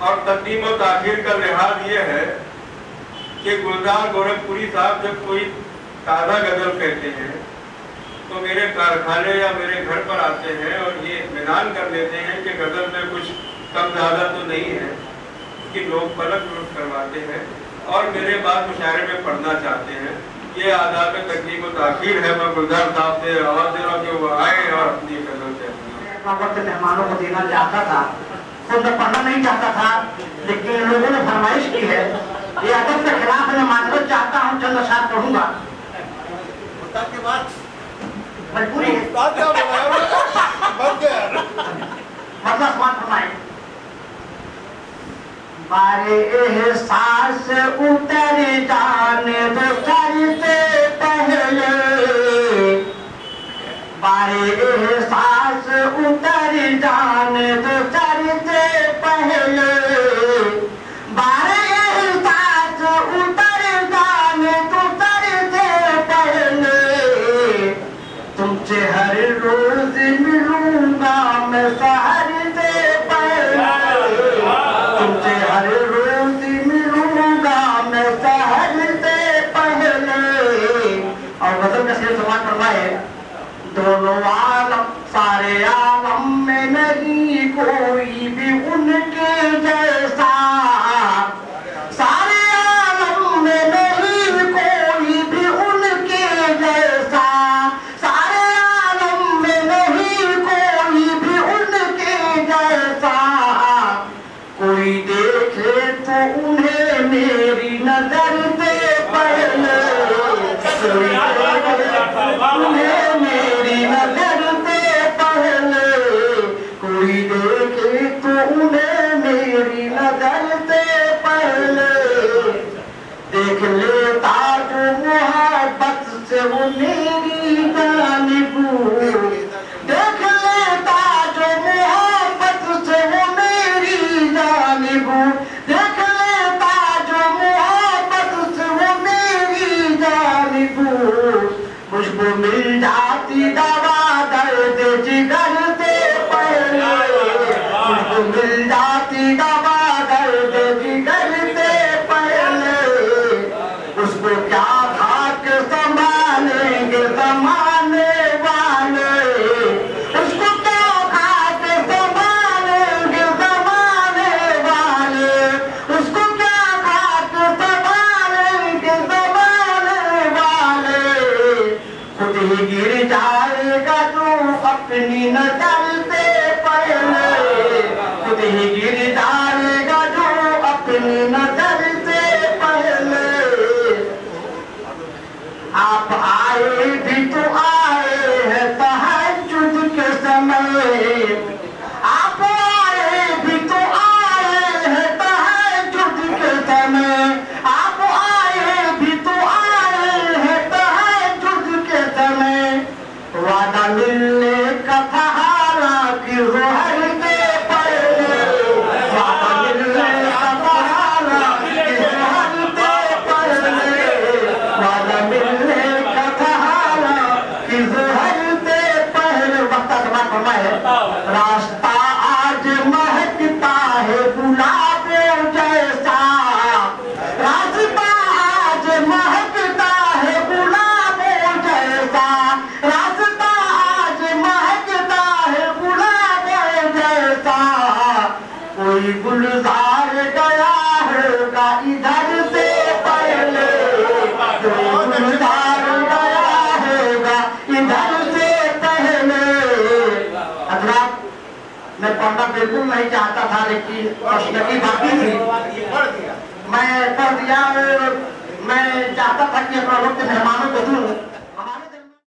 और तकदीम और ताखीर का लिहाज ये है कि गुलजार गोरखपुरी साहब जब कोई ताज़ा गज़ल कहते हैं तो मेरे कारखाने या मेरे घर पर आते हैं और ये इत्मीनान कर लेते हैं कि गज़ल में कुछ कम ज़्यादा तो नहीं है, कि लोग पलक दुरुस्त करवाते हैं और मेरे बाद मुशायरे में पढ़ना चाहते हैं। ये आदाब तकदीम और ताखीर है। मैं गुलजार साहब से आवाज़ दे रहा हूँ कि वो आए और अपनी गज़ल से मेहमानों को देना चाहता था, खुद मैं पढ़ना नहीं चाहता था, लेकिन लोगों ने फरमाइश की है। ये अदब के खिलाफ मैं माजरत चाहता हूँ, चंद अशार पढ़ूंगा। मजबूरी है, मतलब समाज फरमाए। बारे एहसास उतर जाने दो सर से पहले, बारे एहसास उतर जाने दो सर से पहले, बारे एहसास उतर जाने दो सर से पहले, तुमसे हर रोज मिलूंगा मैं सहर से पहले, तुमसे हर रोज मिलूंगा मैं सहर से पहले। और गजल का शेर समाज करना है। दोनों आलम सारे आलम में नहीं कोई भी उनके जैसा, सारे आलम में नहीं कोई भी उनके जैसा, सारे आलम में नहीं कोई भी उनके जैसा, कोई देखे तो उन्हें मेरी नजर से पहले, कोई उन्हें मेरी नजर से पहले, कोई देखे तो उन्हें मेरी नजर से पहले, देख लेता जो मोहब्बत से वो मेरी जानिब, देख लेता जो मोहब्बत से वो मेरी जानिब, देख लेता जो मोहब्बत से वो मेरी जानिब, मुझको मिल जाती दवा दर्द जिगर से पहले, मुझको मिल जाती दवा दर्द जिगर से पहले, उसको क्या खाक संभालेंगे जमाने वाले, उसको क्या खाक संभालेंगे जमाने वाले, उसको क्या खाक संभालेंगे जमाने वाले, खुद ही गिर जाएगा जो अपनी नजर से पहले, खुद ही गिर जाएगा जो अपनी नजर से पहले। आप आए भी तो आए हैं तहज्जुद के समय, आप आए भी तो आए हैं तहज्जुद के समय, आप आए भी तो आए हैं तहज्जुद के समय, वादा मिलने का था हालांकि ज़ोहर से पहले, वादा मिलने का था हालांकि ज़ोहर से पहले, वादा मिलने का था हालांकि ज़ोहर से पहले। वक्त आसमान फरमाए, रास्ता आज महकता है गुलाबों जैसा, रास्ता आज महकता है गुलाबों जैसा, रास्ता आज महकता है गुलाबों जैसा, कोई गुलजार गया होगा इधर से पहले, कोई गुलजार गया होगा इधर से पहले। हज़रात, मैं पढ़ना बिल्कुल नहीं चाहता था, लेकिन प्रश्न की बाकी थी, मैं पढ़ दिया। मैं चाहता था कि अपना वक्त